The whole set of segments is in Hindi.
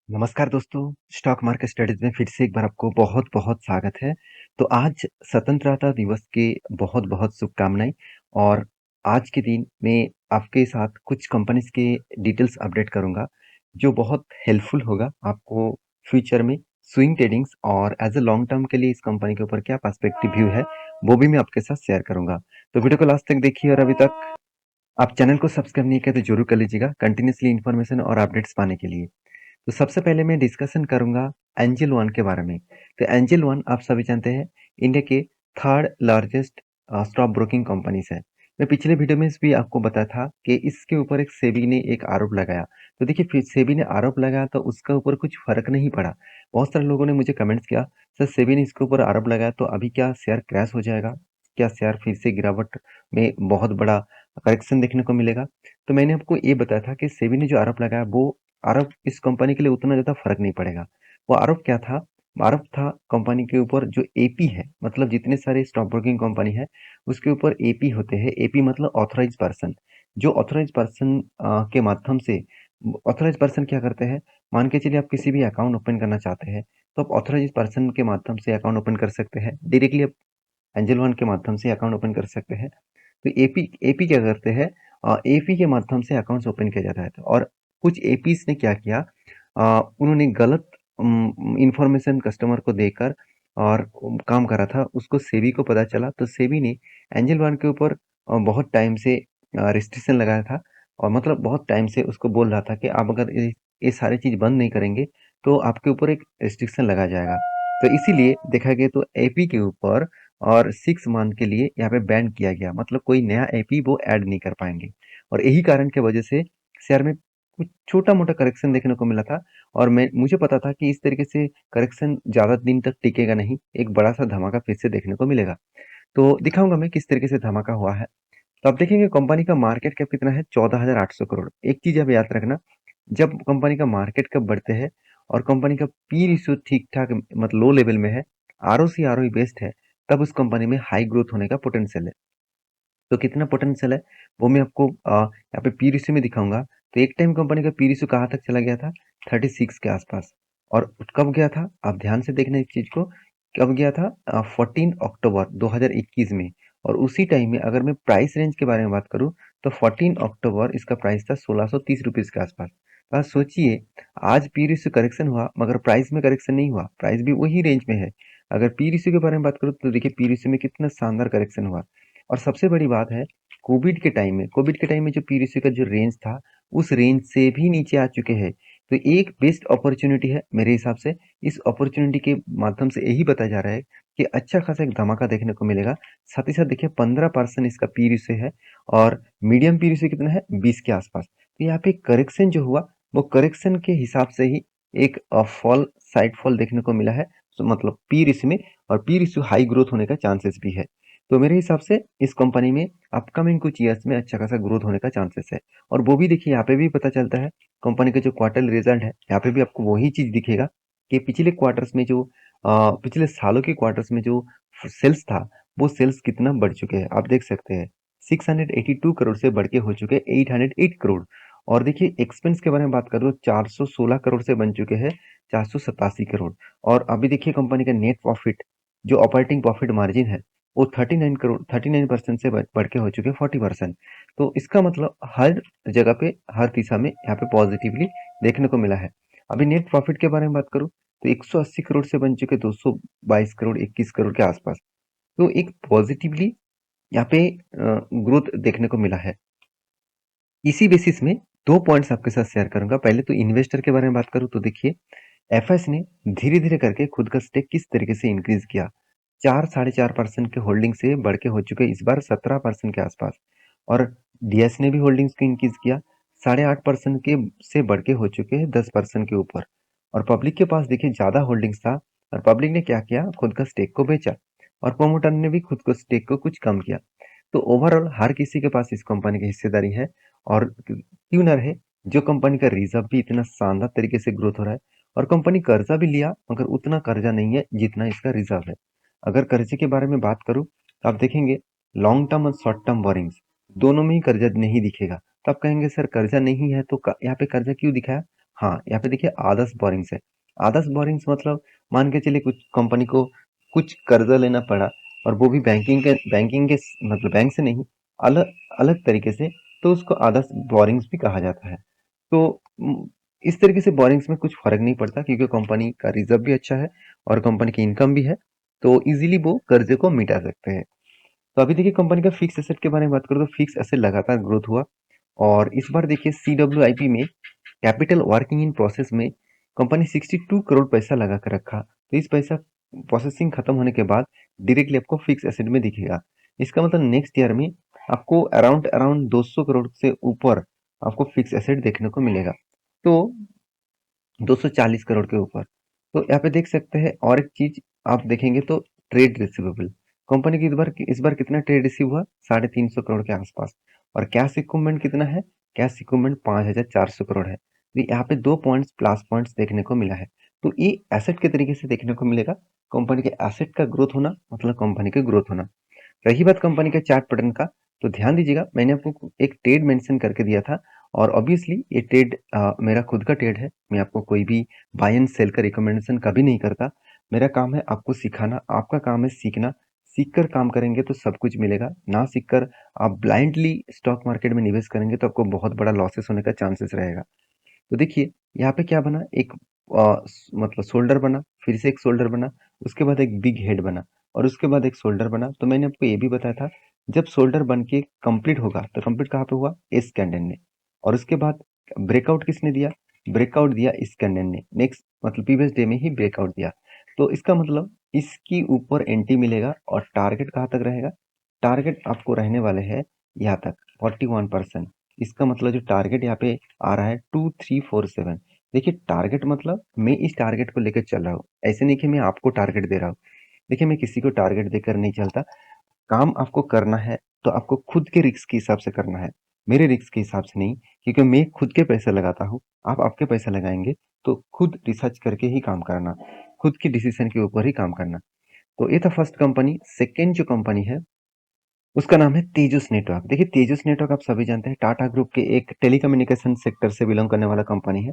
नमस्कार दोस्तों, स्टॉक मार्केट स्टडीज में फिर से एक बार आपको बहुत-बहुत स्वागत है। तो आज स्वतंत्रता दिवस की बहुत-बहुत शुभकामनाएँ और आज के दिन मैं आपके साथ कुछ कंपनीज़ के डिटेल्स अपडेट करूँगा, जो बहुत हेल्पफुल होगा आपको फ्यूचर में स्विंग ट्रेडिंग्स और एज़ अ लॉन्ग टर्म के लिए इस कंपनी के ऊपर क्या पर्सपेक्टिव व्यू है, वो भी मैं आपके साथ शेयर करूँगा। तो वीडियो को लास्ट तक देखिए और अभी तक आप चैनल को सब्सक्राइब नहीं किया तो ज़रूर कर लीजिएगा, कंटिन्यूअसली इन्फॉर्मेशन और अपडेट्स पाने के लिए। तो सबसे पहले मैं डिस्कशन करूंगा एंजल वन के बारे में। तो एंजल वन आप सभी जानते हैं इंडिया के third largest stock broking companies है। मैं पिछले वीडियो में भी आपको बताया था कि इसके ऊपर एक सेबी ने एक आरोप लगाया। तो देखिए फिर सेबी ने आरोप लगाया तो उसका ऊपर कुछ फर्क नहीं पड़ा। बहुत सारे लोगों ने मुझे कमेंट्स किया, सर सेबी ने इसके ऊपर आरोप लगाया तो अभी क्या शेयर क्रैश हो जाएगा, क्या शेयर फिर से गिरावट में बहुत बड़ा करेक्शन देखने को मिलेगा। तो मैंने आपको ये बताया था कि सेबी ने जो आरोप लगाया वो आरोप इस कंपनी के लिए उतना ज़्यादा फ़र्क नहीं पड़ेगा। वो आरोप क्या था? आरोप था कंपनी के ऊपर जो एपी है, मतलब जितने सारे स्टॉक ब्रोकिंग कंपनी है, उसके ऊपर एपी होते हैं। एपी मतलब ऑथराइज्ड पर्सन। जो ऑथराइज्ड पर्सन के माध्यम से ऑथराइज्ड पर्सन क्या करते हैं? मान के चलिए आप किसी भी अकाउंट ओपन करना चाहते हैं, तो आप ऑथराइज्ड पर्सन के माध्यम से अकाउंट ओपन कर सकते हैं। डायरेक्टली आप एंजल वन के माध्यम से अकाउंट ओपन कर सकते हैं। तो एपी एपी क्या करते हैं? एपी के माध्यम से अकाउंट्स ओपन किया जाता है और कुछ एपीज ने क्या किया, उन्होंने गलत इंफॉर्मेशन कस्टमर को देकर और काम करा था, उसको सेबी को पता चला तो सेबी ने एंजल वन के ऊपर बहुत टाइम से रिस्ट्रिक्शन लगाया था और मतलब बहुत टाइम से उसको बोल रहा था कि आप अगर ये सारी चीज़ बंद नहीं करेंगे तो आपके ऊपर एक रिस्ट्रिक्शन लगा जाएगा। तो इसीलिए देखा गया तो एपी के ऊपर और 6 मंथ के लिए यहाँ पे बैन किया गया, मतलब कोई नया एपी वो ऐड नहीं कर पाएंगे। और यही कारण की वजह से शेयर में कुछ छोटा मोटा करेक्शन देखने को मिला था और मैं मुझे पता था कि इस तरीके से करेक्शन ज़्यादा दिन तक टिकेगा नहीं, एक बड़ा सा धमाका फिर से देखने को मिलेगा। तो दिखाऊंगा मैं किस तरीके से धमाका हुआ है। तो आप देखेंगे कंपनी का मार्केट कैप कितना है, 14,800 करोड़। एक चीज अब याद रखना, जब कंपनी का मार्केट कैप बढ़ते हैं और कंपनी का पी रेशियो ठीक ठाक मतलब लो लेवल में है, आरओसी आरओई बेस्ड है, तब उस कंपनी में हाई ग्रोथ होने का पोटेंशियल है। तो कितना पोटेंशियल है वो मैं आपको यहाँ पे पी रेशियो में दिखाऊंगा। तो एक टाइम कंपनी का पी रेशियो कहाँ तक चला गया था, 36 के आसपास। और कब गया था, आप ध्यान से देखना इस चीज को, कब गया था, 14 अक्टूबर 2021 में। और उसी टाइम में अगर मैं प्राइस रेंज के बारे में बात करूं तो 14 अक्टूबर इसका प्राइस था 1630 रुपीज के आसपास। तो आज सोचिए, आज पी रेशियो करेक्शन हुआ मगर प्राइस में करेक्शन नहीं हुआ, प्राइस भी वही रेंज में है। अगर पी रेशियो के बारे में बात करूं तो देखिए पी रेशियो में कितना शानदार करेक्शन हुआ। और सबसे बड़ी बात है, कोविड के टाइम में जो पी रेशियो का जो रेंज था, उस रेंज से भी नीचे आ चुके हैं। तो एक बेस्ट अपॉर्चुनिटी है मेरे हिसाब से। इस अपॉर्चुनिटी के माध्यम से यही बताया जा रहा है कि अच्छा खासा एक धमाका देखने को मिलेगा। साथ ही साथ देखिए 15% इसका पी रेशियो है और मीडियम पी रेशियो कितना है, 20 के आसपास। तो यहाँ पे करेक्शन जो हुआ वो करेक्शन के हिसाब से ही एक फॉल, साइड फॉल देखने को मिला है। तो मतलब पी रेशियो में, और पी रेशियो हाई ग्रोथ होने का चांसेस भी है। तो मेरे हिसाब से इस कंपनी में अपकमिंग कुछ ईयर्स में अच्छा खासा ग्रोथ होने का चांसेस है। और वो भी देखिए यहाँ पे भी पता चलता है, कंपनी का जो क्वार्टर रिजल्ट है यहाँ पे भी आपको वही चीज दिखेगा कि पिछले क्वार्टर्स में जो पिछले सालों के क्वार्टर्स में जो सेल्स था, वो सेल्स कितना बढ़ चुके हैं आप देख सकते हैं। 682 करोड़ से बढ़ के हो चुके हैं 808 करोड़। और देखिए एक्सपेंस के बारे में बात करूँ, 416 करोड़ से बन चुके हैं 487 करोड़। और अभी देखिए कंपनी का नेट प्रॉफिट, जो ऑपरेटिंग प्रॉफिट मार्जिन है, वो 39% से बढ़ के हो चुके हैं 40%। तो इसका मतलब हर जगह पे, हर दिशा में यहाँ पे पॉजिटिवली देखने को मिला है। अभी नेट प्रॉफिट के बारे में बात करूँ तो 180 करोड़ से बन चुके 222 करोड़, 21 करोड़ के आसपास। तो एक पॉजिटिवली यहाँ पे ग्रोथ देखने को मिला है। इसी बेसिस में दो पॉइंट्स आपके साथ शेयर करूंगा। पहले तो इन्वेस्टर के बारे में बात करूं तो देखिए एफएस ने धीरे धीरे करके खुद का स्टेक किस तरीके से इंक्रीज किया। 4-4.5% के होल्डिंग से बढ़ के हो चुके इस बार 17% के आसपास। और डीएस ने भी होल्डिंग्स को इंक्रीज किया, 8.5% के से बढ़ के हो चुके हैं 10% के ऊपर। और पब्लिक के पास देखिए ज्यादा होल्डिंग्स था और पब्लिक ने क्या किया, खुद का स्टेक को बेचा। और प्रोमोटर ने भी खुद को स्टेक को कुछ कम किया। तो ओवरऑल हर किसी के पास इस कंपनी की हिस्सेदारी है। और क्यों ना रहे, जो कंपनी का रिजर्व भी इतना शानदार तरीके से ग्रोथ हो रहा है। और कंपनी कर्जा भी लिया मगर उतना कर्जा नहीं है जितना इसका रिजर्व है। अगर कर्जे के बारे में बात करूं तो आप देखेंगे लॉन्ग टर्म और शॉर्ट टर्म बोरिंग्स दोनों में ही कर्जा नहीं दिखेगा। तो आप कहेंगे सर कर्जा नहीं है तो यहाँ पे कर्जा क्यों दिखाया। हाँ, यहाँ पे देखिए आदर्श बोरिंग्स है। आदर्श बोरिंग्स मतलब मान के चलिए कुछ कंपनी को कुछ कर्जा लेना पड़ा और वो भी बैंकिंग के मतलब बैंक से नहीं, अलग अलग तरीके से, तो उसको आदर्श बोरिंग्स भी कहा जाता है। तो इस तरीके से बोरिंग्स में कुछ फर्क नहीं पड़ता क्योंकि कंपनी का रिजर्व भी अच्छा है और कंपनी की इनकम भी है, तो इजीली वो कर्जे को मिटा सकते हैं। तो अभी देखिए कंपनी का फिक्स एसेट के बारे में बात करूँ तो फिक्स एसेट लगातार ग्रोथ हुआ और इस बार देखिए CWIP में कैपिटल वर्किंग इन प्रोसेस में कंपनी 62 करोड़ पैसा लगा कर रखा। तो इस पैसा प्रोसेसिंग खत्म होने के बाद डायरेक्टली आपको फिक्स एसेट में दिखेगा। इसका मतलब नेक्स्ट ईयर में आपको अराउंड अराउंड 200 करोड़ से ऊपर आपको फिक्स एसेट देखने को मिलेगा। तो 240 करोड़ के ऊपर। तो यहाँ पे देख सकते हैं और एक चीज आप देखेंगे तो ट्रेड रिसीवेबल कंपनी की इस बार कितना ट्रेड रिसीव हुआ, 350 करोड़ के आसपास। और कैश इक्विपमेंट कितना है, कैश इक्विपमेंट 5400 करोड़ है। तो यहाँ पे 2 पॉइंट्स प्लस पॉइंट्स देखने को मिला है। तो ये एसेट के तरीके से देखने को मिलेगा। कंपनी के एसेट का ग्रोथ होना मतलब कंपनी का ग्रोथ होना। रही बात कंपनी के चार्ट पैटर्न का, तो ध्यान दीजिएगा मैंने आपको एक ट्रेड मेंशन करके दिया था और ऑब्वियसली ये ट्रेड मेरा खुद का ट्रेड है। मैं आपको कोई भी बाय एंड सेल का रिकमेंडेशन कभी नहीं करता। मेरा काम है आपको सिखाना, आपका काम है सीखना। सीख कर काम करेंगे तो सब कुछ मिलेगा, ना सीख कर आप ब्लाइंडली स्टॉक मार्केट में निवेश करेंगे तो आपको बहुत बड़ा लॉसेस होने का चांसेस रहेगा। तो देखिए यहाँ पे क्या बना, एक मतलब शोल्डर बना, फिर से एक शोल्डर बना, उसके बाद एक बिग हेड बना और उसके बाद एक शोल्डर बना। तो मैंने आपको ये भी बताया था जब शोल्डर बन के कंप्लीट होगा तो कंप्लीट कहाँ पे हुआ, इस कैंडल ने। और उसके बाद ब्रेकआउट किसने दिया, ब्रेकआउट दिया इस कैंडल ने, नेक्स्ट मतलब प्रीवियस डे में ही ब्रेकआउट दिया। तो इसका मतलब इसकी ऊपर एंट्री मिलेगा और टारगेट कहाँ तक रहेगा, टारगेट आपको रहने वाले हैं यहाँ तक 41%। इसका मतलब जो टारगेट यहाँ पे आ रहा है 2347। देखिए टारगेट मतलब मैं इस टारगेट को लेकर चल रहा हूँ, ऐसे नहीं कि मैं आपको टारगेट दे रहा हूँ। देखिए मैं किसी को टारगेट देकर नहीं चलता। काम आपको करना है तो आपको खुद के रिस्क के हिसाब से करना है, मेरे रिस्क के हिसाब से नहीं। क्योंकि मैं खुद के पैसे लगाता हूँ, आप आपके पैसे लगाएंगे तो खुद रिसर्च करके ही काम करना, खुद की डिसीजन के ऊपर ही काम करना। तो ये था फर्स्ट कंपनी। सेकेंड जो कंपनी है उसका नाम है तेजस नेटवर्क। देखिए तेजस नेटवर्क आप सभी जानते हैं टाटा ग्रुप के एक टेलीकम्युनिकेशन सेक्टर से बिलोंग करने वाला कंपनी है।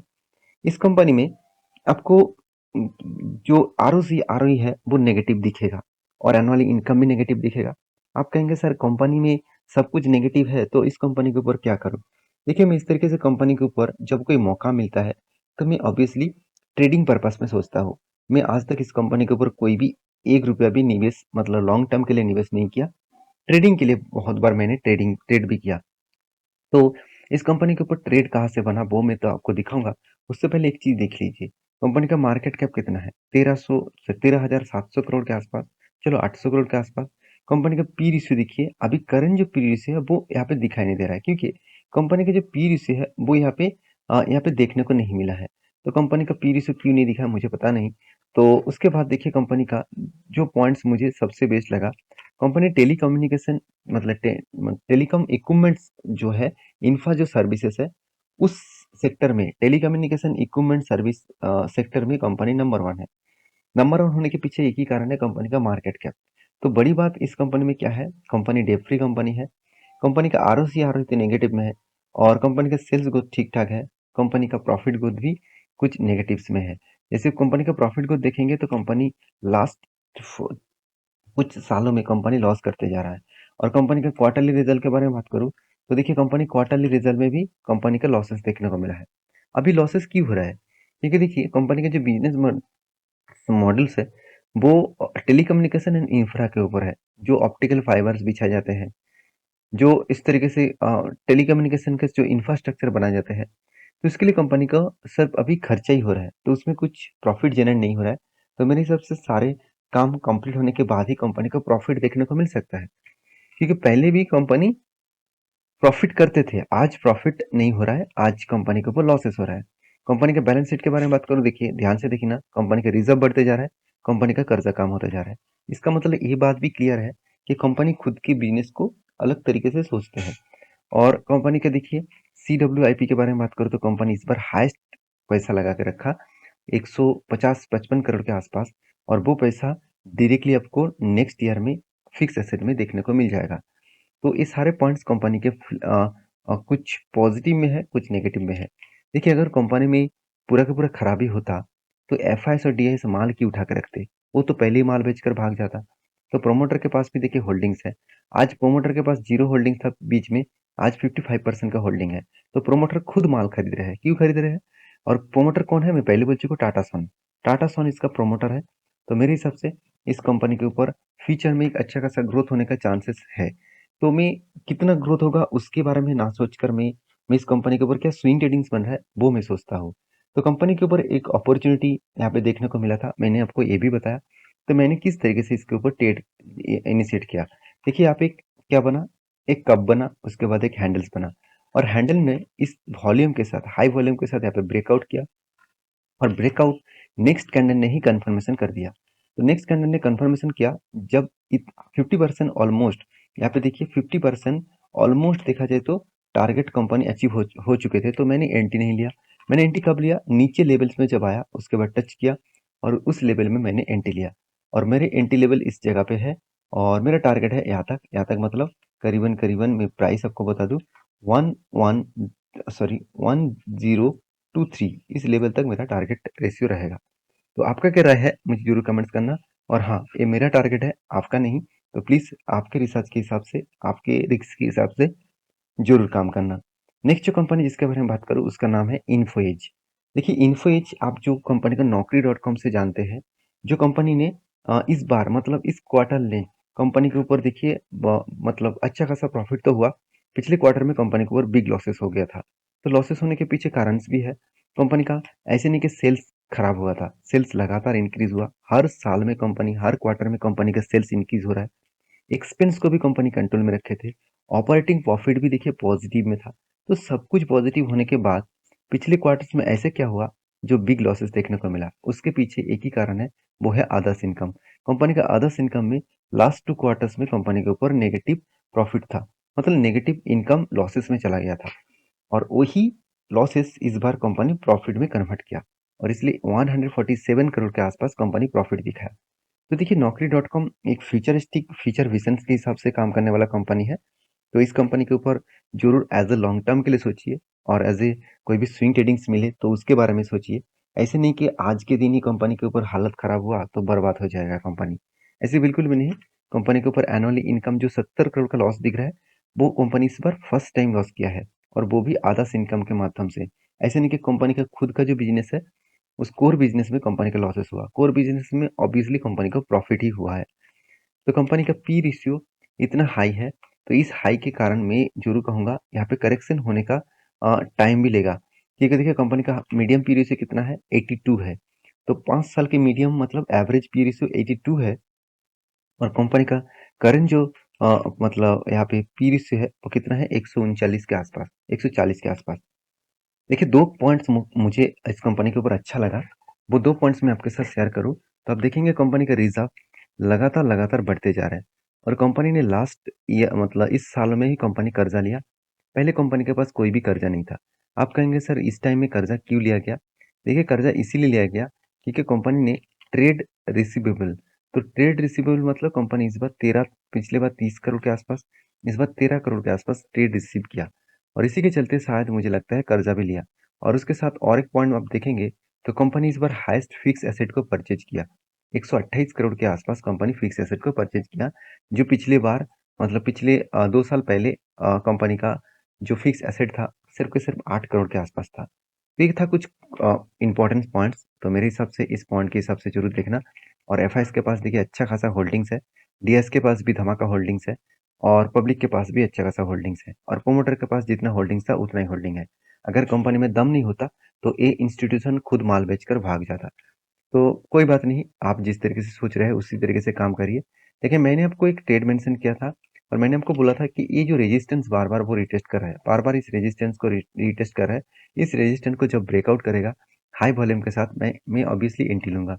इस कंपनी में आपको जो आर है वो नेगेटिव दिखेगा और एनुअली इनकम भी नेगेटिव दिखेगा। आप कहेंगे सर कंपनी में सब कुछ नेगेटिव है तो इस कंपनी के ऊपर क्या करूं। देखिए मैं इस तरीके से कंपनी के ऊपर जब कोई मौका मिलता है तो मैं ऑब्वियसली ट्रेडिंग पर्पस में सोचता हूँ। मैं आज तक इस कंपनी के ऊपर कोई भी 1 रुपया भी निवेश मतलब लॉन्ग टर्म के लिए निवेश नहीं किया। ट्रेडिंग के लिए बहुत बार मैंने ट्रेड भी किया। तो इस कंपनी के ऊपर ट्रेड कहाँ से बना वो मैं तो आपको दिखाऊंगा। उससे पहले एक चीज देख लीजिए, कंपनी का मार्केट कैप कितना है, 13,700 करोड़ के आसपास, चलो 800 करोड़ के आसपास। कंपनी का पी रेशियो देखिए, अभी करंट जो पी रेशियो है वो यहाँ पे दिखाई नहीं दे रहा है क्योंकि कंपनी का जो पी रेशियो है वो यहाँ पे देखने को नहीं मिला है। तो कंपनी का पी रेशियो क्यों नहीं दिखा मुझे पता नहीं। तो उसके बाद देखिए कंपनी का जो पॉइंट्स मुझे सबसे बेस्ट लगा, कंपनी टेलीकम्युनिकेशन मतलब टेलीकॉम इक्विपमेंट्स जो है, इंफ्रा जो सर्विसेज है उस सेक्टर में, टेलीकम्युनिकेशन इक्विपमेंट सर्विस सेक्टर में कंपनी नंबर 1 है। नंबर 1 होने के पीछे एक ही कारण है, कंपनी का मार्केट कैप। तो बड़ी बात इस कंपनी में क्या है, कंपनी डेट फ्री कंपनी है, कंपनी का आर तो नेगेटिव में है और कंपनी का सेल्स ग्रोथ ठीक ठाक है। कंपनी का प्रॉफिट ग्रोथ भी कुछ नेगेटिव्स में है। जैसे कंपनी का प्रॉफिट ग्रोथ देखेंगे तो कंपनी लास्ट कुछ सालों में कंपनी लॉस करते जा रहा है। और कंपनी का क्वार्टरली रिजल्ट के बारे में बात करूँ तो देखिए कंपनी क्वार्टरली रिजल्ट में भी कंपनी का लॉसेस देखने को मिला है। अभी लॉसेस क्यों हो रहा है, क्योंकि देखिए कंपनी का जो बिजनेस मॉडल्स है वो टेलीकम्युनिकेशन एंड इंफ्रा के ऊपर है। जो ऑप्टिकल फाइबर्स बिछाए जाते हैं, जो इस तरीके से टेलीकम्युनिकेशन के जो इंफ्रास्ट्रक्चर बनाए जाते हैं, तो इसके लिए कंपनी का सिर्फ अभी खर्चा ही हो रहा है, तो उसमें कुछ प्रॉफिट जनरेट नहीं हो रहा है। तो मेरे हिसाब से सारे काम कंप्लीट होने के बाद ही कंपनी को प्रॉफिट देखने को मिल सकता है। क्योंकि पहले भी कंपनी प्रॉफिट करते थे, आज प्रॉफिट नहीं हो रहा है, आज कंपनी के ऊपर लॉसेस हो रहा है। कंपनी के बैलेंस शीट के बारे में बात करूँ, देखिए ध्यान से देखिए ना, कंपनी का रिजर्व बढ़ते जा रहा है, कंपनी का कर्जा कम होता जा रहा है। इसका मतलब ये बात भी क्लियर है कि कंपनी खुद की बिजनेस को अलग तरीके से सोचते हैं। और कंपनी का देखिए CWIP के बारे में बात करूँ तो कंपनी इस बार हाईएस्ट पैसा लगा के रखा, 150-55 करोड़ के आसपास। और वो पैसा डायरेक्टली आपको नेक्स्ट ईयर में फिक्स एसेट में देखने को मिल जाएगा। तो ये सारे पॉइंट्स कंपनी के कुछ पॉजिटिव में है, कुछ नेगेटिव में है। देखिए अगर कंपनी में पूरा का पूरा खराब ही होता तो एफआईएस और डीआईएस माल क्यों उठा के रखते? वो तो पहले ही माल बेचकर भाग जाता। तो प्रोमोटर के पास भी देखिए होल्डिंग्स है। आज प्रोमोटर के पास जीरो होल्डिंग था बीच में, आज 55% का होल्डिंग है। तो प्रोमोटर खुद माल खरीद रहे हैं। क्यों खरीद रहे हैं? और प्रोमोटर कौन है? मैं पहले बोल चुका हूँ, टाटा सन। टाटा सन इसका प्रोमोटर है। तो मेरे हिसाब से इस कंपनी के ऊपर फ्यूचर में एक अच्छा खासा ग्रोथ होने का चांसेस है। तो मैं कितना ग्रोथ होगा उसके बारे में ना सोचकर मैं इस कंपनी के ऊपर क्या स्विंग ट्रेडिंग्स बन रहा है वो मैं सोचता हूँ। तो कंपनी के ऊपर एक अपॉर्चुनिटी यहाँ पे देखने को मिला था, मैंने आपको ये भी बताया। तो मैंने किस तरीके से इसके ऊपर ट्रेड इनिशिएट किया। देखिए यहाँ पे क्या बना, एक कप बना, उसके बाद एक हैंडल्स बना, और हैंडल ने इस वॉल्यूम के साथ, हाई वॉल्यूम के साथ यहाँ पे ब्रेकआउट किया, और ब्रेकआउट नेक्स्ट कैंडल ने ही कंफर्मेशन कर दिया। तो नेक्स्ट कैंडल ने कंफर्मेशन किया जब 50% ऑलमोस्ट, यहाँ पे देखिए 50% ऑलमोस्ट देखा जाए तो टारगेट कंपनी अचीव हो चुके थे। तो मैंने एंटी नहीं लिया। मैंने एंटी कब लिया? नीचे लेवल्स में जब आया उसके बाद टच किया और उस लेवल में मैंने एंटी लिया, और मेरे एंटी लेवल इस जगह पे है, और मेरा टारगेट है यहाँ तक मतलब करीबन करीबन मैं प्राइस आपको बता दूं, वन वन सॉरी 1023, इस लेवल तक मेरा टारगेट रेशियो रहेगा। तो आपका क्या राय है मुझे जरूर कमेंट्स करना। और हाँ, ये मेरा टारगेट है, आपका नहीं। तो प्लीज आपके रिसर्च के हिसाब से, आपके रिस्क के हिसाब से जरूर काम करना। नेक्स्ट जो कंपनी जिसके बारे में बात करूँ उसका नाम है इन्फोएज। देखिए इन्फोएज आप जो कंपनी का नौकरी.com से जानते हैं, जो कंपनी ने इस बार मतलब इस क्वार्टर ने कंपनी के ऊपर देखिए मतलब अच्छा खासा प्रॉफिट तो हुआ। पिछले क्वार्टर में कंपनी के ऊपर बिग लॉसेस हो गया था। तो लॉसेस होने के पीछे कारण भी है कंपनी का। ऐसे नहीं कि सेल्स खराब हुआ था, सेल्स लगातार इंक्रीज हुआ। हर साल में कंपनी, हर क्वार्टर में कंपनी का सेल्स इंक्रीज हो रहा है। एक्सपेंस को भी कंपनी कंट्रोल में रखे थे। ऑपरेटिंग प्रॉफिट भी देखिए पॉजिटिव में था। तो सब कुछ पॉजिटिव होने के बाद पिछले क्वार्टर्स में ऐसे क्या हुआ जो बिग लॉसेस देखने को मिला? उसके पीछे एक ही कारण है, वो है अदर्स इनकम। कंपनी का अदर्स इनकम में लास्ट 2 क्वार्टर्स में कंपनी के ऊपर नेगेटिव प्रॉफिट था, मतलब नेगेटिव इनकम लॉसेस में चला गया था, और वही लॉसेस इस बार कंपनी प्रॉफिट में कन्वर्ट किया, और इसलिए 147 करोड़ के आसपास कंपनी प्रॉफिट दिखाया। तो देखिए नौकरी.com एक फ्यूचरिस्टिक फीचर विजन्स के हिसाब से काम करने वाला कंपनी है। तो इस कंपनी के ऊपर जरूर एज ए लॉन्ग टर्म के लिए सोचिए, और एज ए कोई भी स्विंग ट्रेडिंग्स मिले तो उसके बारे में सोचिए। ऐसे नहीं कि आज के दिन ही कंपनी के ऊपर हालत खराब हुआ तो बर्बाद हो जाएगा कंपनी, ऐसे बिल्कुल भी नहीं। कंपनी के ऊपर एनुअली इनकम जो 70 करोड़ का लॉस दिख रहा है, वो कंपनी इस बार फर्स्ट टाइम लॉस किया है, और वो भी आदास इनकम के माध्यम से। ऐसे नहीं कि कंपनी का खुद का जो बिजनेस है उस कोर बिजनेस में कंपनी का लॉसेस हुआ, कोर बिजनेस में ऑब्वियसली कंपनी को प्रॉफिट ही हुआ है। तो कंपनी का पी रेशियो इतना हाई है। तो इस हाई के कारण मैं जरूर कहूंगा यहाँ पे करेक्शन होने का टाइम भी लेगा। ठीक है, देखिए कंपनी का मीडियम पी रेशियो कितना है? 82 है। तो 5 साल के मीडियम मतलब एवरेज पी रेशियो 82 है, और कंपनी का करंट जो मतलब यहाँ पे पी रेशियो है वो कितना है? 139 के आसपास, 140 के आसपास। देखिए 2 पॉइंट्स मुझे इस कंपनी के ऊपर अच्छा लगा, वो 2 पॉइंट्स मैं आपके साथ शेयर करूँ तो आप देखेंगे कंपनी का रिजर्व लगातार लगातार बढ़ते जा रहे हैं, और कंपनी ने लास्ट ईयर मतलब इस साल में ही कंपनी कर्जा लिया। पहले कंपनी के पास कोई भी कर्जा नहीं था। आप कहेंगे सर इस टाइम में कर्जा क्यों लिया गया? देखिए कर्जा इसीलिए लिया गया क्योंकि कंपनी ने ट्रेड रिसीवेबल, तो ट्रेड रिसीवेबल मतलब कंपनी इस बार 13, पिछले बार 30 करोड़ के आसपास, इस बार 13 करोड़ के आसपास ट्रेड रिसीव किया, और इसी के चलते शायद मुझे लगता है कर्जा भी लिया। और उसके साथ और एक पॉइंट आप देखेंगे तो कंपनी इस बार हाईएस्ट फिक्स एसेट को परचेज किया। 128 करोड़ के आसपास कंपनी फिक्स एसेट को परचेज किया, जो पिछले बार मतलब पिछले 2 साल पहले कंपनी का जो फिक्स एसेट था सिर्फ के सिर्फ 8 करोड़ के आसपास था। तो ये था कुछ इंपॉर्टेंट पॉइंट्स। तो मेरे हिसाब से इस पॉइंट के हिसाब से जरूर देखना। और एफ के पास देखिए अच्छा खासा होल्डिंग्स है, डीएस के पास भी धमाका होल्डिंग्स है, और पब्लिक के पास भी अच्छा खासा होल्डिंग्स है, और प्रोमोटर के पास जितना होल्डिंग्स था उतना ही होल्डिंग है। अगर कंपनी में दम नहीं होता तो ये इंस्टीट्यूशन खुद माल बेचकर भाग जाता। तो कोई बात नहीं, आप जिस तरीके से सोच रहे हैं उसी तरीके से काम करिए। देखिए मैंने आपको एक ट्रेड मेंशन किया था, और मैंने आपको बोला था कि ये जो रेजिस्टेंस बार बार वो रिटेस्ट कर रहा है, बार बार इस रेजिस्टेंस को रिटेस्ट कर रहा है, इस रेजिस्टेंस को जब ब्रेकआउट करेगा हाई वॉल्यूम के साथ मैं ऑब्वियसली एंट्री लूंगा।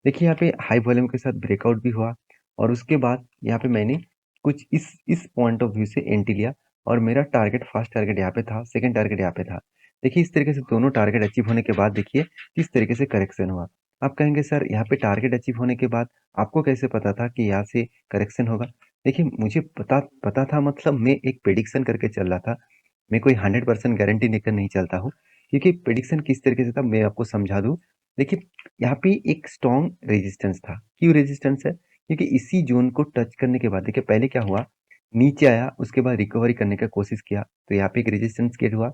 देखिए यहाँ पे हाई वॉल्यूम के साथ ब्रेकआउट भी हुआ, और उसके बाद यहाँ पे मैंने कुछ इस पॉइंट ऑफ व्यू से एंट्री लिया, और मेरा टारगेट फर्स्ट टारगेट यहाँ पे था, सेकंड टारगेट यहाँ पे था। देखिए इस तरीके से दोनों टारगेट अचीव होने के बाद देखिए किस तरीके से करेक्शन हुआ। आप कहेंगे सर यहाँ पे टारगेट अचीव होने के बाद आपको कैसे पता था कि यहाँ से करेक्शन होगा? देखिए मुझे पता पता था मतलब मैं एक प्रेडिक्शन करके चल रहा था। मैं कोई 100% गारंटी लेकर नहीं चलता हूँ। क्योंकि प्रेडिक्शन किस तरीके से था मैं आपको समझा दूँ। देखिए, यहाँ पे एक स्ट्रॉन्ग रेजिस्टेंस था। क्यों रेजिस्टेंस है? क्योंकि इसी ज़ोन को टच करने के बाद देखिए पहले क्या हुआ, नीचे आया उसके बाद रिकवरी करने का कोशिश किया, तो यहाँ पे एक रेजिस्टेंस क्रिएट हुआ।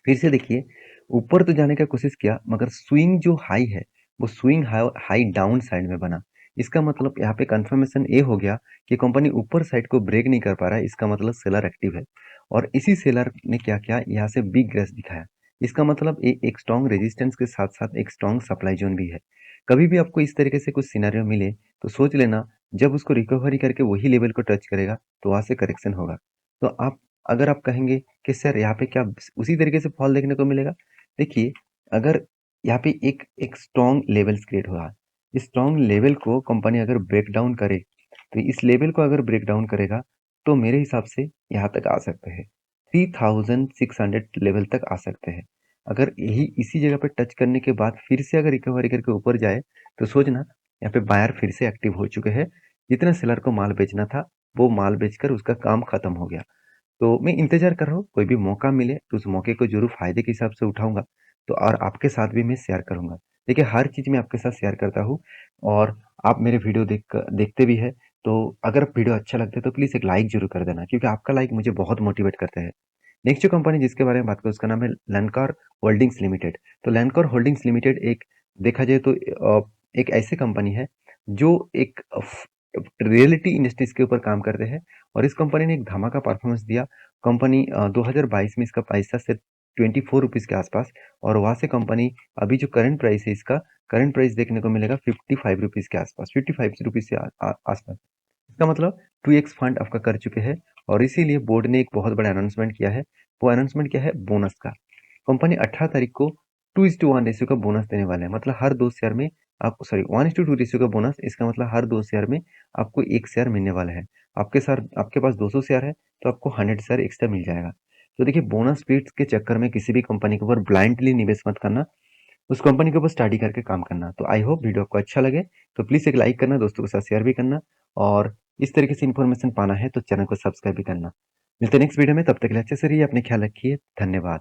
फिर से देखिए, ऊपर तो जाने का कोशिश किया मगर स्विंग जो हाई है, वो स्विंग हाई डाउन साइड में बना। इसका मतलब यहाँ पे कन्फर्मेशन ये हो गया कि कंपनी ऊपर साइड को ब्रेक नहीं कर पा रहा है, इसका मतलब सेलर एक्टिव है। और इसी सेलर ने क्या किया, यहाँ से बिग रेस दिखाया। इसका मतलब ये एक स्ट्रॉन्ग रेजिस्टेंस के साथ साथ एक स्ट्रॉन्ग सप्लाई जोन भी है। कभी भी आपको इस तरीके से कुछ सिनेरियो मिले तो सोच लेना, जब उसको रिकवरी करके वही लेवल को टच करेगा तो वहां से करेक्शन होगा। तो आप, अगर आप कहेंगे कि सर यहाँ पे क्या उसी तरीके से फॉल देखने को मिलेगा? देखिए, अगर यहाँ पे एक एक स्ट्रॉन्ग लेवल्स क्रिएट हुआ, इस स्ट्रॉन्ग लेवल को कंपनी अगर ब्रेक डाउन करे, तो इस लेवल को अगर ब्रेक डाउन करेगा तो मेरे हिसाब से यहाँ तक आ सकते हैं, 3600 लेवल तक आ सकते हैं। अगर यही इसी जगह पे टच करने के बाद फिर से अगर रिकवरी करके ऊपर जाए तो सोचना, यहाँ पे बायर फिर से एक्टिव हो चुके हैं। जितना सेलर को माल बेचना था वो माल बेचकर उसका काम खत्म हो गया। तो मैं इंतज़ार कर रहा हूँ, कोई भी मौका मिले तो उस मौके को ज़रूर फ़ायदे के हिसाब से उठाऊँगा। तो और आपके साथ भी मैं शेयर करूँगा। देखिए, हर चीज़ मैं आपके साथ शेयर करता हूँ और आप मेरे वीडियो देखते भी हैं। तो अगर वीडियो अच्छा लगता है तो प्लीज़ एक लाइक ज़रूर कर देना, क्योंकि आपका लाइक मुझे बहुत मोटिवेट करता है। नेक्स्ट जो कंपनी जिसके बारे में बात करूँ उसका नाम है लैंडकार होल्डिंग्स लिमिटेड। तो लैंडकार होल्डिंग्स लिमिटेड एक, देखा जाए तो एक ऐसी कंपनी है जो एक रियलिटी इंडस्ट्रीज के ऊपर काम करते हैं। और इस कंपनी ने एक धमाका परफॉर्मेंस दिया। कंपनी 2022 में इसका प्राइस था सिर्फ 24 रुपीज़ के आसपास, और वहाँ से कंपनी अभी जो करंट प्राइस है इसका, करंट प्राइस देखने को मिलेगा 55 रुपीज़ के आसपास, 55 रुपीज़ से आसपास। इसका मतलब 2x फंड आपका कर चुके हैं। और इसीलिए बोर्ड ने एक बहुत बड़ा अनाउंसमेंट किया है। वो अनाउंसमेंट क्या है? बोनस का। कंपनी 18 तारीख को 2:1 रेशियो का बोनस देने वाले हैं। मतलब हर 2 शेयर में आपको, सॉरी, 1:2 रेशियो का बोनस। इसका मतलब हर 2 शेयर में आपको 1 शेयर मिलने वाला है। आपके पास 200 शेयर है तो आपको 100 शेयर एक्स्ट्रा मिल जाएगा। तो देखिए, बोनस स्प्लिट्स के चक्कर में किसी भी कंपनी के ऊपर ब्लाइंडली निवेश मत करना। उस कंपनी के ऊपर स्टडी करके काम करना। तो आई होप वीडियो आपको अच्छा लगे, तो प्लीज़ एक लाइक करना, दोस्तों के साथ शेयर भी करना, और इस तरीके से इन्फॉर्मेशन पाना है तो चैनल को सब्सक्राइब भी करना। मिलते हैं नेक्स्ट वीडियो में, तब तक के लिए अच्छे से रहिए, अपने ख्याल रखिए। धन्यवाद।